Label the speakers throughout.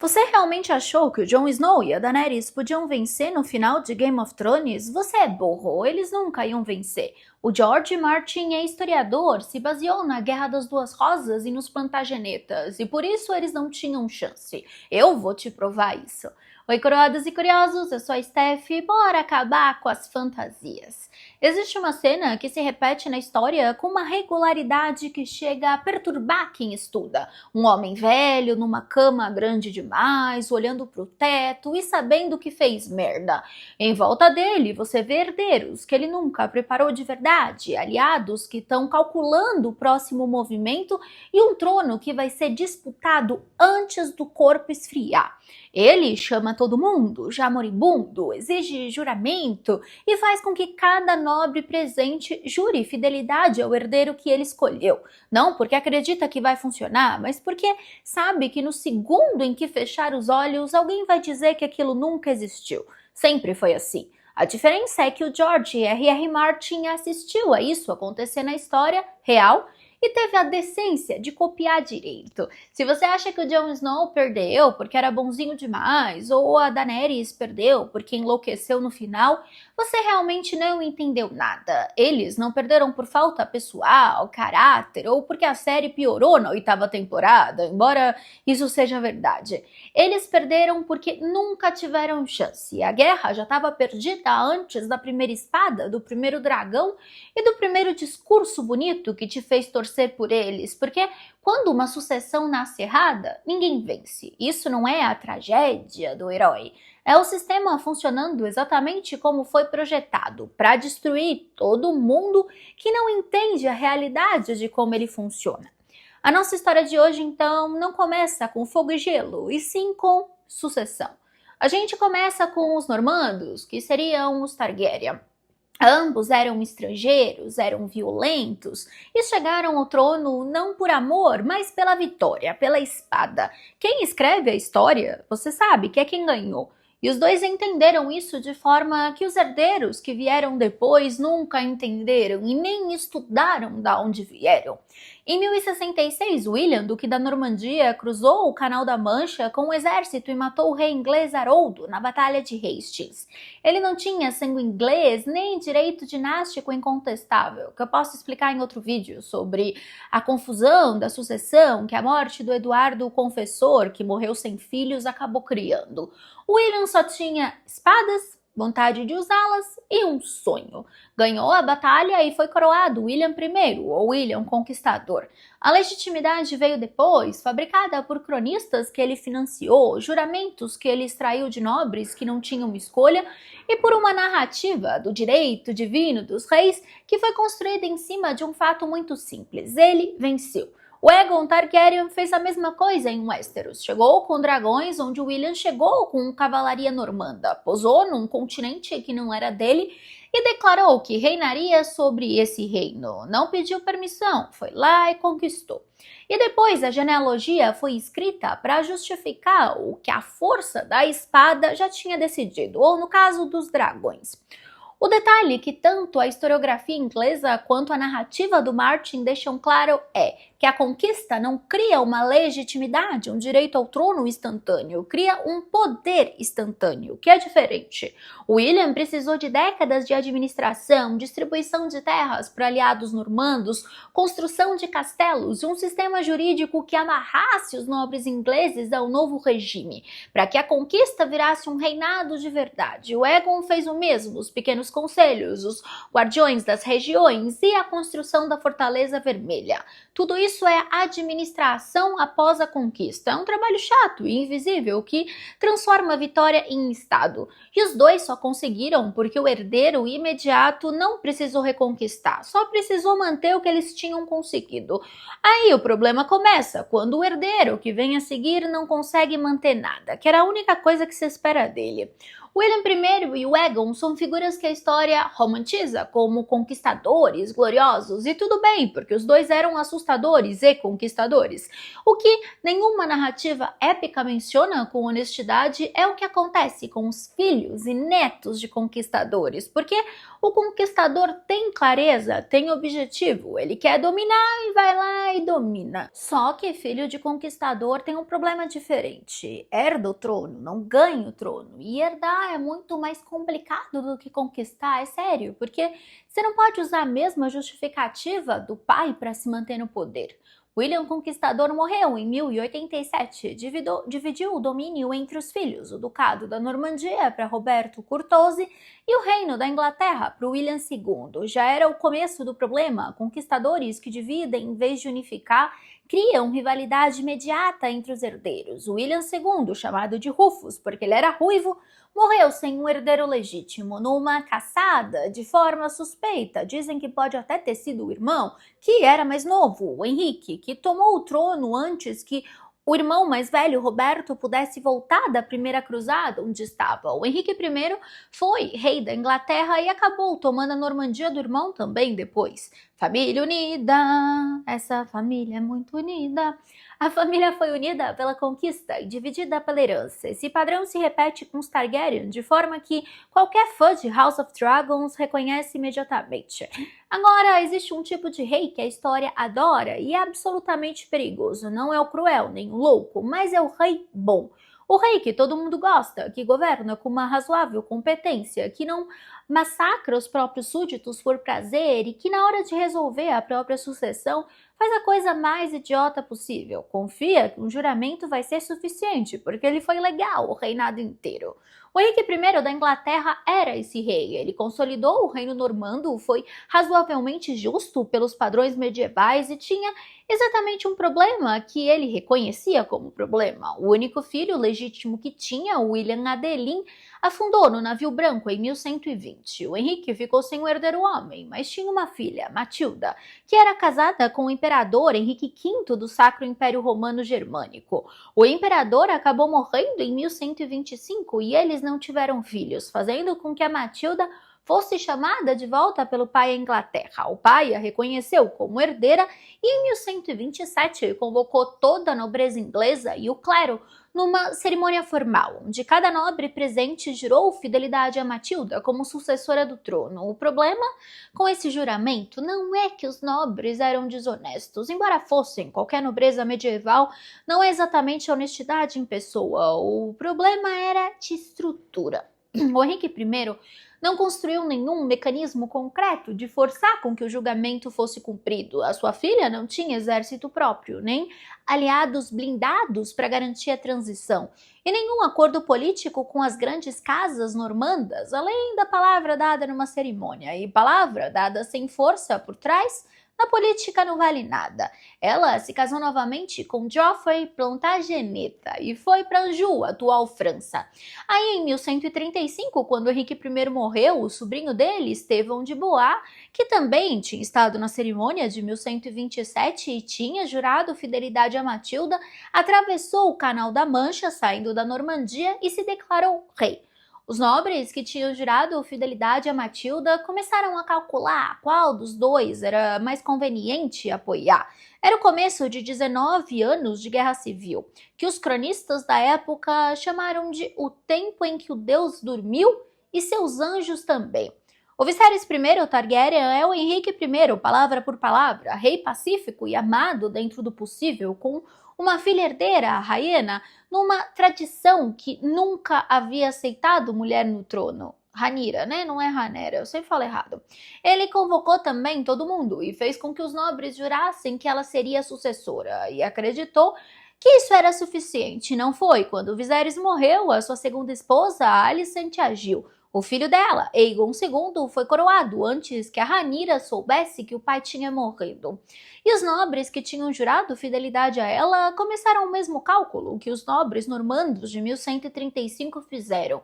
Speaker 1: Você realmente achou que o Jon Snow e a Daenerys podiam vencer no final de Game of Thrones? Você é burro, eles nunca iam vencer. O George Martin é historiador, se baseou na Guerra das Duas Rosas e nos Plantagenetas, e por isso eles não tinham chance. Eu vou te provar isso. Oi, coroados e curiosos, eu sou a Steph e bora acabar com as fantasias. Existe uma cena que se repete na história com uma regularidade que chega a perturbar quem estuda. Um homem velho numa cama grande demais, olhando para o teto e sabendo que fez merda. Em volta dele você vê herdeiros que ele nunca preparou de verdade, aliados que estão calculando o próximo movimento e um trono que vai ser disputado antes do corpo esfriar. Ele chama todo mundo, já moribundo, exige juramento e faz com que cada nobre presente jure fidelidade ao herdeiro que ele escolheu. Não porque acredita que vai funcionar, mas porque sabe que no segundo em que fechar os olhos, alguém vai dizer que aquilo nunca existiu. Sempre foi assim. A diferença é que o George R.R. Martin assistiu a isso acontecer na história real e teve a decência de copiar direito. Se você acha que o Jon Snow perdeu porque era bonzinho demais, ou a Daenerys perdeu porque enlouqueceu no final, você realmente não entendeu nada. Eles não perderam por falta pessoal, caráter, ou porque a série piorou na 8ª temporada, embora isso seja verdade. Eles perderam porque nunca tiveram chance. A guerra já estava perdida antes da primeira espada, do primeiro dragão e do primeiro discurso bonito que te fez torcer por eles, porque quando uma sucessão nasce errada, ninguém vence. Isso não é a tragédia do herói. É o sistema funcionando exatamente como foi projetado, para destruir todo mundo que não entende a realidade de como ele funciona. A nossa história de hoje, então, não começa com fogo e gelo, e sim com sucessão. A gente começa com os normandos, que seriam os Targaryen. Ambos eram estrangeiros, eram violentos e chegaram ao trono não por amor, mas pela vitória, pela espada. Quem escreve a história, você sabe que é quem ganhou. E os dois entenderam isso de forma que os herdeiros que vieram depois nunca entenderam e nem estudaram de onde vieram. Em 1066, William, duque da Normandia, cruzou o Canal da Mancha com um exército e matou o rei inglês Haroldo na Batalha de Hastings. Ele não tinha sangue inglês nem direito dinástico incontestável, que eu posso explicar em outro vídeo sobre a confusão da sucessão que a morte do Eduardo o Confessor, que morreu sem filhos, acabou criando. William só tinha espadas, vontade de usá-las e um sonho. Ganhou a batalha e foi coroado William I, ou William Conquistador. A legitimidade veio depois, fabricada por cronistas que ele financiou, juramentos que ele extraiu de nobres que não tinham escolha e por uma narrativa do direito divino dos reis que foi construída em cima de um fato muito simples. Ele venceu. O Aegon Targaryen fez a mesma coisa em Westeros. Chegou com dragões, onde William chegou com cavalaria normanda, posou num continente que não era dele e declarou que reinaria sobre esse reino. Não pediu permissão, foi lá e conquistou. E depois a genealogia foi escrita para justificar o que a força da espada já tinha decidido, ou no caso dos dragões. O detalhe que tanto a historiografia inglesa quanto a narrativa do Martin deixam claro é que a conquista não cria uma legitimidade, um direito ao trono instantâneo, cria um poder instantâneo, que é diferente. William precisou de décadas de administração, distribuição de terras para aliados normandos, construção de castelos e um sistema jurídico que amarrasse os nobres ingleses ao novo regime, para que a conquista virasse um reinado de verdade. O Aegon fez o mesmo, os pequenos conselhos, os guardiões das regiões e a construção da Fortaleza Vermelha. Tudo isso é administração após a conquista. É um trabalho chato e invisível que transforma a vitória em estado. E os dois só conseguiram porque o herdeiro imediato não precisou reconquistar, só precisou manter o que eles tinham conseguido. Aí o problema começa, quando o herdeiro que vem a seguir não consegue manter nada, que era a única coisa que se espera dele. William I e o Aegon são figuras que a história romantiza como conquistadores gloriosos, e tudo bem, porque os dois eram assustadores e conquistadores. O que nenhuma narrativa épica menciona com honestidade é o que acontece com os filhos e netos de conquistadores, porque o conquistador tem clareza, tem objetivo, ele quer dominar e vai lá e domina. Só que filho de conquistador tem um problema diferente. Herda o trono, não ganha o trono. E herdar é muito mais complicado do que conquistar, é sério, porque você não pode usar a mesma justificativa do pai para se manter no poder. William Conquistador morreu em 1087, dividiu o domínio entre os filhos, o Ducado da Normandia para Roberto Curtosi e o Reino da Inglaterra para William II. Já era o começo do problema, conquistadores que dividem em vez de unificar, criam rivalidade imediata entre os herdeiros. William II, chamado de Rufus porque ele era ruivo, morreu sem um herdeiro legítimo, numa caçada de forma suspeita. Dizem que pode até ter sido o irmão, que era mais novo, o Henrique, que tomou o trono antes que o irmão mais velho, Roberto, pudesse voltar da primeira cruzada onde estava. O Henrique I foi rei da Inglaterra e acabou tomando a Normandia do irmão também depois. Família unida, essa família é muito unida. A família foi unida pela conquista e dividida pela herança. Esse padrão se repete com os Targaryen, de forma que qualquer fã de House of Dragons reconhece imediatamente. Agora, existe um tipo de rei que a história adora e é absolutamente perigoso. Não é o cruel nem o louco, mas é o rei bom. O rei que todo mundo gosta, que governa com uma razoável competência, que não massacra os próprios súditos por prazer e que na hora de resolver a própria sucessão faz a coisa mais idiota possível. Confia que um juramento vai ser suficiente, porque ele foi legal o reinado inteiro. O Henrique I da Inglaterra era esse rei. Ele consolidou o reino normando, foi razoavelmente justo pelos padrões medievais e tinha exatamente um problema que ele reconhecia como problema. O único filho legítimo que tinha, William Adelin, afundou no navio branco em 1120. O Henrique ficou sem um herdeiro homem, mas tinha uma filha, Matilda, que era casada com o imperador Henrique V do Sacro Império Romano Germânico. O imperador acabou morrendo em 1125 e eles não tiveram filhos, fazendo com que a Matilda fosse chamada de volta pelo pai à Inglaterra. O pai a reconheceu como herdeira e em 1127 convocou toda a nobreza inglesa e o clero numa cerimônia formal, onde cada nobre presente jurou fidelidade a Matilda como sucessora do trono. O problema com esse juramento não é que os nobres eram desonestos, embora fossem, qualquer nobreza medieval não é exatamente a honestidade em pessoa. O problema era de estrutura. O Henrique I não construiu nenhum mecanismo concreto de forçar com que o julgamento fosse cumprido. A sua filha não tinha exército próprio, nem aliados blindados para garantir a transição, e nenhum acordo político com as grandes casas normandas, além da palavra dada numa cerimônia. E palavra dada sem força por trás, na política não vale nada. Ela se casou novamente com Geoffrey Plantageneta e foi para Anjou, atual França. Aí em 1135, quando Henrique I morreu, o sobrinho dele, Estevão de Blois, que também tinha estado na cerimônia de 1127 e tinha jurado fidelidade a Matilda, atravessou o Canal da Mancha, saindo da Normandia, e se declarou rei. Os nobres que tinham jurado fidelidade a Matilda começaram a calcular qual dos dois era mais conveniente apoiar. Era o começo de 19 anos de guerra civil, que os cronistas da época chamaram de o tempo em que o deus dormiu e seus anjos também. O Viserys I Targaryen é o Henrique I, palavra por palavra, rei pacífico e amado dentro do possível, com uma filha herdeira, a Rhaena, numa tradição que nunca havia aceitado mulher no trono. Rhaenyra, né? Não é Rhaenyra, eu sempre falo errado. Ele convocou também todo mundo e fez com que os nobres jurassem que ela seria a sucessora e acreditou que isso era suficiente. Não foi. Quando Viserys morreu, a sua segunda esposa, Alicent, agiu. O filho dela, Aegon II, foi coroado antes que a Rhaenyra soubesse que o pai tinha morrido. E os nobres que tinham jurado fidelidade a ela começaram o mesmo cálculo que os nobres normandos de 1135 fizeram.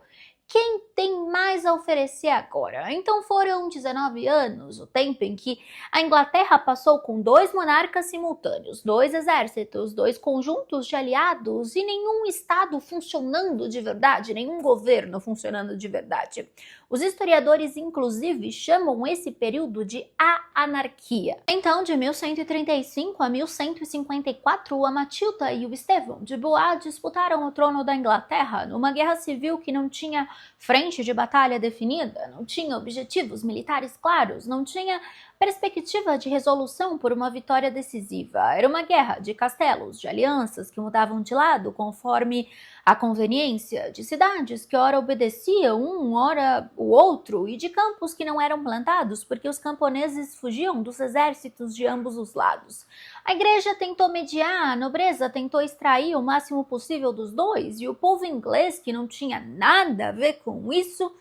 Speaker 1: Quem tem mais a oferecer agora? Então foram 19 anos, o tempo em que a Inglaterra passou com 2 monarcas simultâneos, 2 exércitos, 2 conjuntos de aliados e nenhum estado funcionando de verdade, nenhum governo funcionando de verdade. Os historiadores, inclusive, chamam esse período de a anarquia. Então, de 1135 a 1154, a Matilda e o Estevão de Blois disputaram o trono da Inglaterra numa guerra civil que não tinha frente de batalha definida, não tinha objetivos militares claros, não tinha perspectiva de resolução por uma vitória decisiva. Era uma guerra de castelos, de alianças que mudavam de lado conforme a conveniência, de cidades que ora obedeciam um, ora o outro, e de campos que não eram plantados porque os camponeses fugiam dos exércitos de ambos os lados. A igreja tentou mediar, a nobreza tentou extrair o máximo possível dos dois, e o povo inglês, que não tinha nada a ver com isso,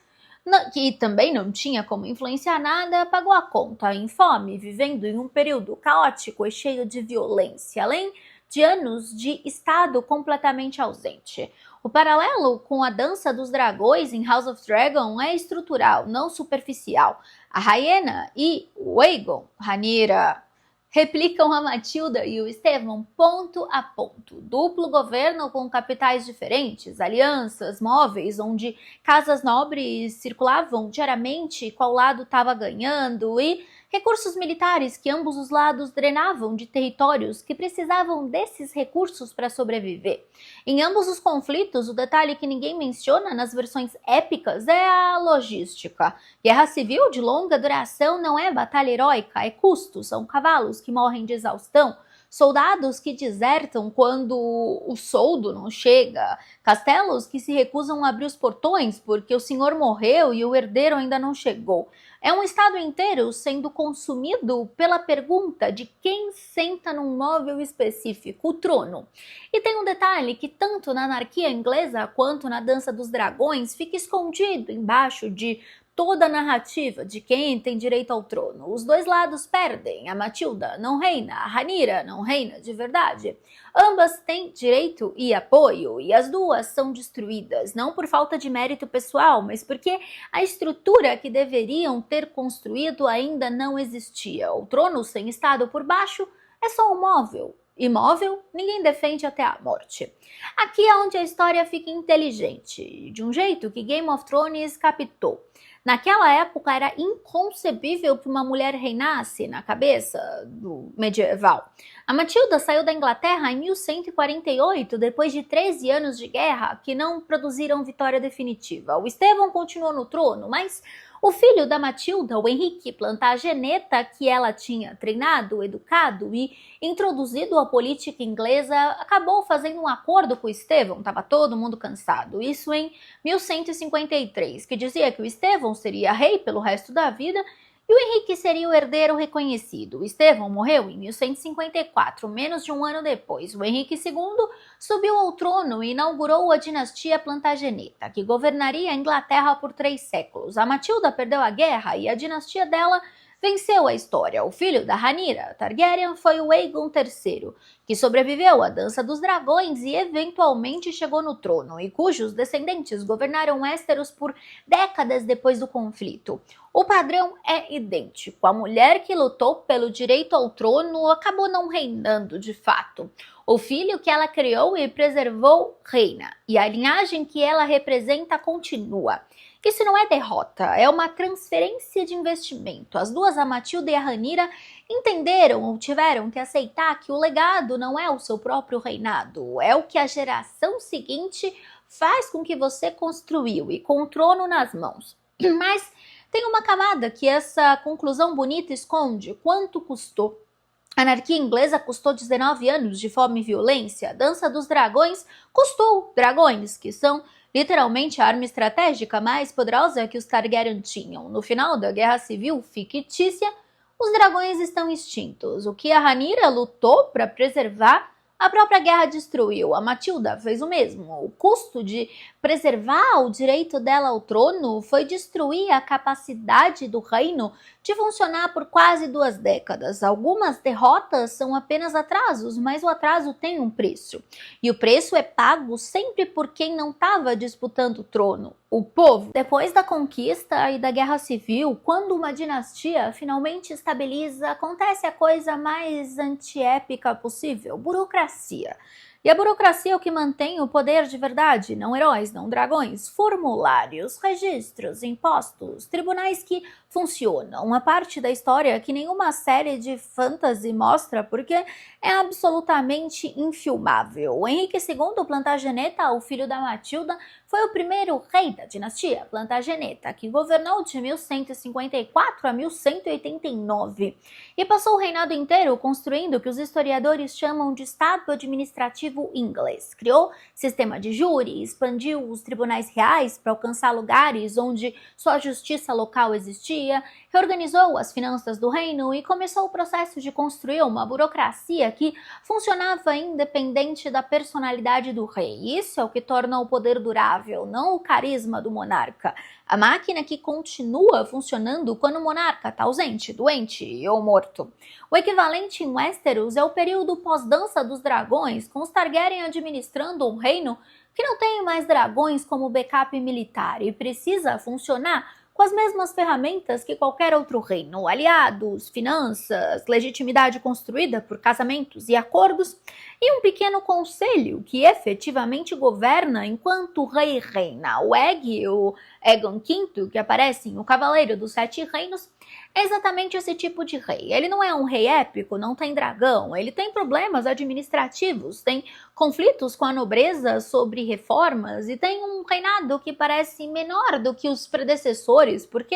Speaker 1: que também não tinha como influenciar nada, pagou a conta em fome, vivendo em um período caótico e cheio de violência, além de anos de estado completamente ausente. O paralelo com a dança dos dragões em House of Dragon é estrutural, não superficial. A Rhaena e o Aegon, Rhaenyra, replicam a Matilda e o Estevão ponto a ponto. Duplo governo com capitais diferentes, alianças móveis, onde casas nobres circulavam diariamente qual lado estava ganhando, e recursos militares que ambos os lados drenavam de territórios que precisavam desses recursos para sobreviver. Em ambos os conflitos, o detalhe que ninguém menciona nas versões épicas é a logística. Guerra civil de longa duração não é batalha heróica, é custo, são cavalos que morrem de exaustão, soldados que desertam quando o soldo não chega, castelos que se recusam a abrir os portões porque o senhor morreu e o herdeiro ainda não chegou. É um estado inteiro sendo consumido pela pergunta de quem senta num móvel específico, o trono. E tem um detalhe que tanto na anarquia inglesa quanto na dança dos dragões fica escondido embaixo de toda a narrativa de quem tem direito ao trono. Os dois lados perdem, a Matilda não reina, a Rhaenyra não reina de verdade. Ambas têm direito e apoio, e as duas são destruídas, não por falta de mérito pessoal, mas porque a estrutura que deveriam ter construído ainda não existia. O trono sem estado por baixo é só um móvel. Imóvel, ninguém defende até a morte. Aqui é onde a história fica inteligente, de um jeito que Game of Thrones captou. Naquela época era inconcebível que uma mulher reinasse na cabeça do medieval. A Matilda saiu da Inglaterra em 1148, depois de 13 anos de guerra que não produziram vitória definitiva. O Estevão continuou no trono, mas o filho da Matilda, o Henrique Plantageneta, que ela tinha treinado, educado e introduzido à política inglesa, acabou fazendo um acordo com o Estevão, estava todo mundo cansado. Isso em 1153, que dizia que o Estevão seria rei pelo resto da vida e o Henrique seria o herdeiro reconhecido. O Estevão morreu em 1154, menos de um ano depois. O Henrique II subiu ao trono e inaugurou a dinastia Plantageneta, que governaria a Inglaterra por 3 séculos. A Matilda perdeu a guerra e a dinastia dela venceu a história. O filho da Rhaenyra Targaryen foi o Aegon III, que sobreviveu à Dança dos Dragões e eventualmente chegou no trono, e cujos descendentes governaram Westeros por décadas depois do conflito. O padrão é idêntico. A mulher que lutou pelo direito ao trono acabou não reinando de fato. O filho que ela criou e preservou reina, e a linhagem que ela representa continua. Isso não é derrota, é uma transferência de investimento. As duas, a Matilda e a Rhaenyra, entenderam ou tiveram que aceitar que o legado não é o seu próprio reinado, é o que a geração seguinte faz com que você construiu, e com o trono nas mãos. Mas tem uma camada que essa conclusão bonita esconde: quanto custou. A anarquia inglesa custou 19 anos de fome e violência. A Dança dos Dragões custou dragões, que são literalmente a arma estratégica mais poderosa que os Targaryen tinham. No final da Guerra Civil fictícia, os dragões estão extintos. O que a Rhaenyra lutou para preservar, a própria guerra destruiu. A Matilda fez o mesmo. O custo de preservar o direito dela ao trono foi destruir a capacidade do reino de funcionar por quase 2 décadas. Algumas derrotas são apenas atrasos, mas o atraso tem um preço. E o preço é pago sempre por quem não estava disputando o trono. o povo. Depois da conquista e da guerra civil, quando uma dinastia finalmente estabiliza, acontece a coisa mais antiépica possível: burocracia. E a burocracia é o que mantém o poder de verdade, não heróis, não dragões, formulários, registros, impostos, tribunais que funcionam. Uma parte da história que nenhuma série de fantasy mostra porque é absolutamente infilmável. O Henrique II Plantageneta, o filho da Matilda, foi o primeiro rei da dinastia Plantageneta, que governou de 1154 a 1189 e passou o reinado inteiro construindo o que os historiadores chamam de Estado administrativo inglês. Criou sistema de júri, expandiu os tribunais reais para alcançar lugares onde só a justiça local existia, reorganizou as finanças do reino e começou o processo de construir uma burocracia que funcionava independente da personalidade do rei. Isso é o que torna o poder durável, não o carisma do monarca. A máquina que continua funcionando quando o monarca está ausente, doente ou morto. O equivalente em Westeros é o período pós-Dança dos Dragões, com os Targaryen administrando um reino que não tem mais dragões como backup militar e precisa funcionar com as mesmas ferramentas que qualquer outro reino: aliados, finanças, legitimidade construída por casamentos e acordos, e um pequeno conselho que efetivamente governa enquanto o rei reina. O Egg, o Aegon V, que aparece em O Cavaleiro dos Sete Reinos, é exatamente esse tipo de rei. Ele não é um rei épico, não tem dragão, ele tem problemas administrativos, tem conflitos com a nobreza sobre reformas e tem um reinado que parece menor do que os predecessores, porque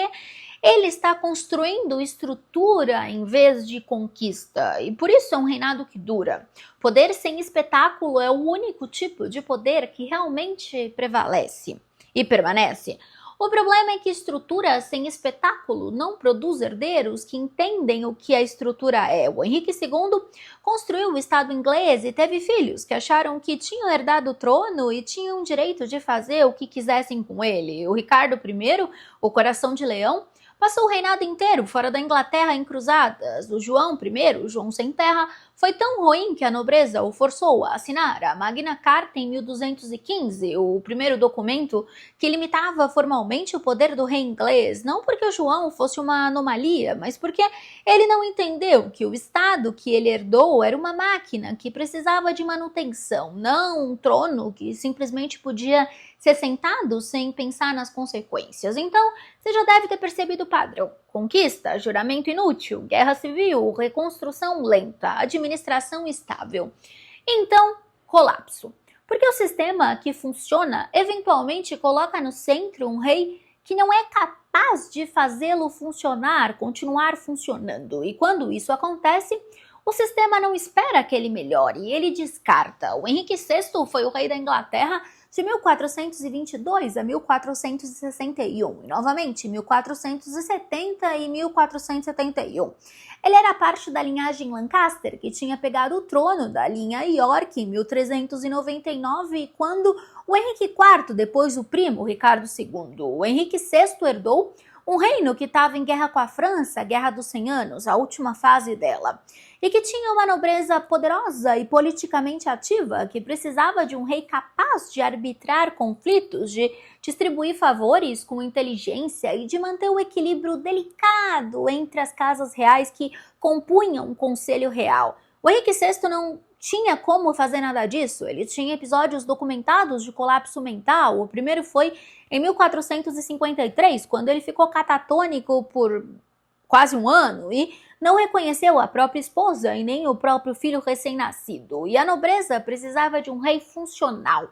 Speaker 1: ele está construindo estrutura em vez de conquista, e por isso é um reinado que dura. Poder sem espetáculo é o único tipo de poder que realmente prevalece e permanece. O problema é que estrutura sem espetáculo não produz herdeiros que entendem o que a estrutura é. O Henrique II construiu o Estado inglês e teve filhos que acharam que tinham herdado o trono e tinham direito de fazer o que quisessem com ele. O Ricardo I, o Coração de Leão, passou o reinado inteiro fora da Inglaterra em cruzadas. O João I, o João Sem Terra, foi tão ruim que a nobreza o forçou a assinar a Magna Carta em 1215, o primeiro documento que limitava formalmente o poder do rei inglês, não porque o João fosse uma anomalia, mas porque ele não entendeu que o Estado que ele herdou era uma máquina que precisava de manutenção, não um trono que simplesmente podia ser sentado sem pensar nas consequências. Então, você já deve ter percebido o padrão: conquista, juramento inútil, guerra civil, reconstrução lenta, administração estável. Então, colapso. Porque o sistema que funciona eventualmente coloca no centro um rei que não é capaz de fazê-lo funcionar, continuar funcionando. E quando isso acontece, o sistema não espera que ele melhore, ele descarta. O Henrique VI foi o rei da Inglaterra de 1422 a 1461 e novamente 1470 e 1471. Ele era parte da linhagem Lancaster, que tinha pegado o trono da linha York em 1399, quando o Henrique IV, depois o primo Ricardo II. O Henrique VI herdou um reino que estava em guerra com a França, a Guerra dos 100 Anos, a última fase dela, e que tinha uma nobreza poderosa e politicamente ativa, que precisava de um rei capaz de arbitrar conflitos, de distribuir favores com inteligência e de manter o equilíbrio delicado entre as casas reais que compunham o Conselho Real. O Henrique VI não tinha como fazer nada disso. Ele tinha episódios documentados de colapso mental. O primeiro foi em 1453, quando ele ficou catatônico por quase um ano e não reconheceu a própria esposa e nem o próprio filho recém-nascido. E a nobreza precisava de um rei funcional.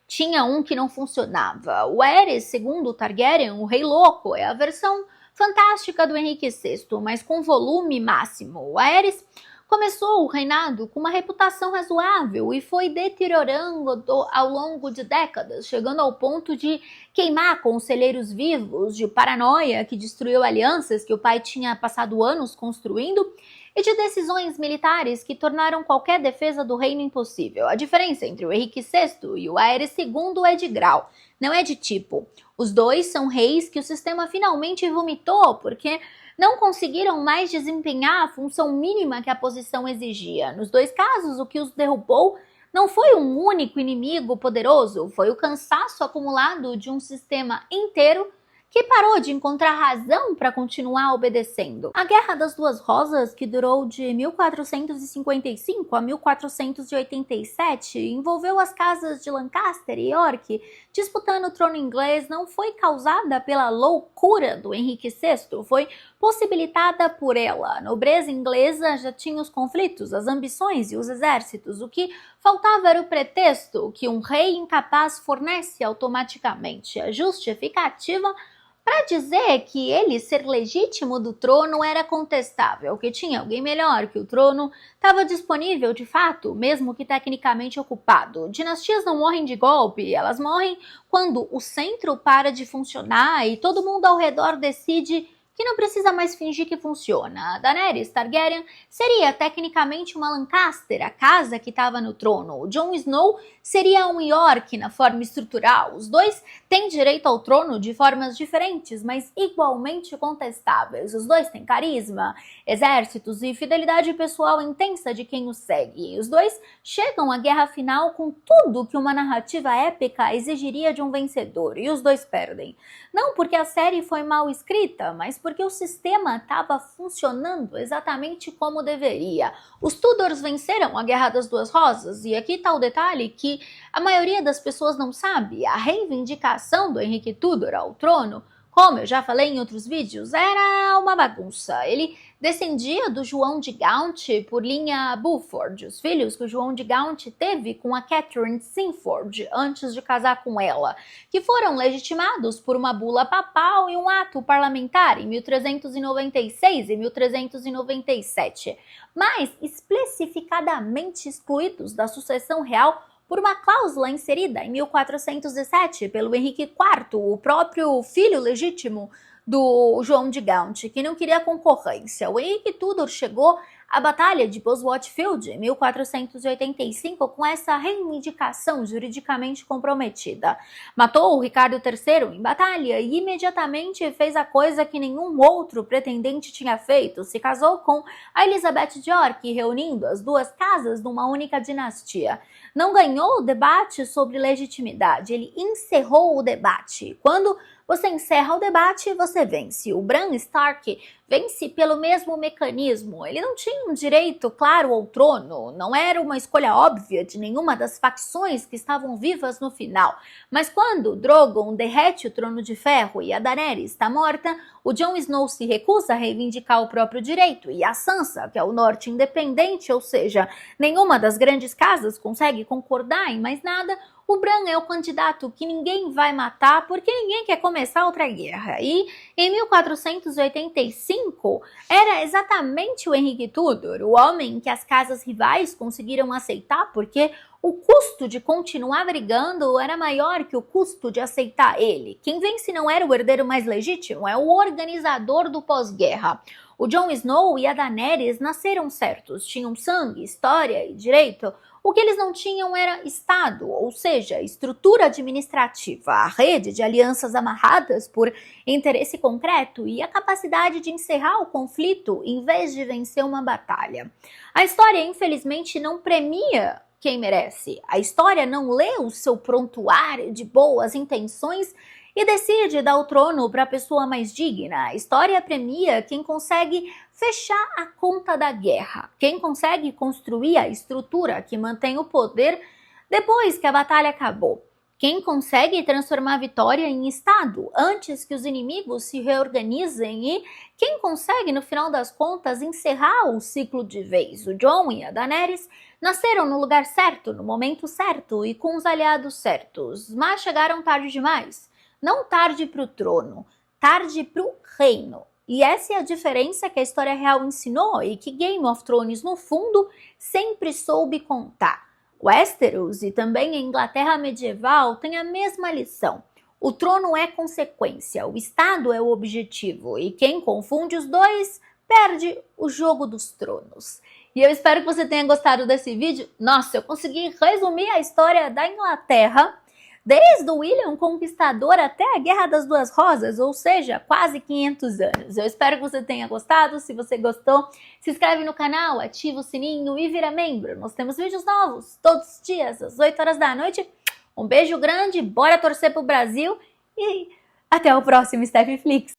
Speaker 1: Tinha um que não funcionava. O Aerys II Targaryen, o Rei Louco, é a versão fantástica do Henrique VI, mas com volume máximo. O Aerys começou o reinado com uma reputação razoável e foi deteriorando ao longo de décadas, chegando ao ponto de queimar conselheiros vivos, de paranoia que destruiu alianças que o pai tinha passado anos construindo e de decisões militares que tornaram qualquer defesa do reino impossível. A diferença entre o Henrique VI e o Aerys II é de grau, não é de tipo. Os dois são reis que o sistema finalmente vomitou porque não conseguiram mais desempenhar a função mínima que a posição exigia. Nos dois casos, o que os derrubou Não foi um único inimigo poderoso, foi o cansaço acumulado de um sistema inteiro que parou de encontrar razão para continuar obedecendo. A Guerra das Duas Rosas, que durou de 1455 a 1487, envolveu as casas de Lancaster e York disputando o trono inglês, não foi causada pela loucura do Henrique VI, foi possibilitada por ela. A nobreza inglesa já tinha os conflitos, as ambições e os exércitos. O que faltava era o pretexto que um rei incapaz fornece automaticamente. A justificativa para dizer que ele ser legítimo do trono era contestável, que tinha alguém melhor, que o trono estava disponível de fato, mesmo que tecnicamente ocupado. Dinastias não morrem de golpe, elas morrem quando o centro para de funcionar e todo mundo ao redor decide que não precisa mais fingir que funciona. A Daenerys Targaryen seria tecnicamente uma Lancaster, a casa que estava no trono. O Jon Snow seria um York na forma estrutural. Os dois têm direito ao trono de formas diferentes, mas igualmente contestáveis. Os dois têm carisma, exércitos e fidelidade pessoal intensa de quem os segue. Os dois chegam à guerra final com tudo que uma narrativa épica exigiria de um vencedor, e os dois perdem. Não porque a série foi mal escrita, mas porque o sistema estava funcionando exatamente como deveria. Os Tudors venceram a Guerra das Duas Rosas, e aqui está o detalhe que a maioria das pessoas não sabe. A reivindicação do Henrique Tudor ao trono, como eu já falei em outros vídeos, era uma bagunça. Ele descendia do João de Gaunt por linha Beaufort, os filhos que o João de Gaunt teve com a Catherine Sinford antes de casar com ela, que foram legitimados por uma bula papal e um ato parlamentar em 1396 e 1397, mas especificadamente excluídos da sucessão real por uma cláusula inserida em 1407 pelo Henrique IV, o próprio filho legítimo do João de Gaunt, que não queria concorrência. O Henrique Tudor chegou à Batalha de Bosworth Field em 1485 com essa reivindicação juridicamente comprometida. Matou o Ricardo III em batalha e imediatamente fez a coisa que nenhum outro pretendente tinha feito, se casou com a Elizabeth de York, reunindo as duas casas numa única dinastia. Não ganhou o debate sobre legitimidade, ele encerrou o debate. Quando você encerra o debate, você vence. O Bran Stark vence pelo mesmo mecanismo. Ele não tinha um direito claro ao trono, não era uma escolha óbvia de nenhuma das facções que estavam vivas no final. Mas quando Drogon derrete o Trono de Ferro e a Daenerys está morta, o Jon Snow se recusa a reivindicar o próprio direito, e a Sansa, que é o norte independente, ou seja, nenhuma das grandes casas consegue concordar em mais nada, o Bran é o candidato que ninguém vai matar porque ninguém quer começar outra guerra. E em 1485 era exatamente o Henrique Tudor, o homem que as casas rivais conseguiram aceitar porque o custo de continuar brigando era maior que o custo de aceitar ele. Quem vence não era o herdeiro mais legítimo, é o organizador do pós-guerra. O Jon Snow e a Daenerys nasceram certos, tinham sangue, história e direito. O que eles não tinham era Estado, ou seja, estrutura administrativa, a rede de alianças amarradas por interesse concreto e a capacidade de encerrar o conflito em vez de vencer uma batalha. A história, infelizmente, não premia quem merece. A história não lê o seu prontuário de boas intenções e decide dar o trono para a pessoa mais digna. A história premia quem consegue fechar a conta da guerra, quem consegue construir a estrutura que mantém o poder depois que a batalha acabou, quem consegue transformar a vitória em Estado antes que os inimigos se reorganizem e quem consegue, no final das contas, encerrar o ciclo de vez. O Jon e a Daenerys nasceram no lugar certo, no momento certo e com os aliados certos, mas chegaram tarde demais. Não tarde para o trono, tarde para o reino. E essa é a diferença que a história real ensinou e que Game of Thrones, no fundo, sempre soube contar. Westeros e também a Inglaterra medieval têm a mesma lição. O trono é consequência, o Estado é o objetivo, e quem confunde os dois perde o jogo dos tronos. E eu espero que você tenha gostado desse vídeo. Nossa, eu consegui resumir a história da Inglaterra desde o William Conquistador até a Guerra das Duas Rosas, ou seja, quase 500 anos. Eu espero que você tenha gostado. Se você gostou, se inscreve no canal, ativa o sininho e vira membro. Nós temos vídeos novos todos os dias, às 8 horas da noite. Um beijo grande, bora torcer pro Brasil e até o próximo Stepflix.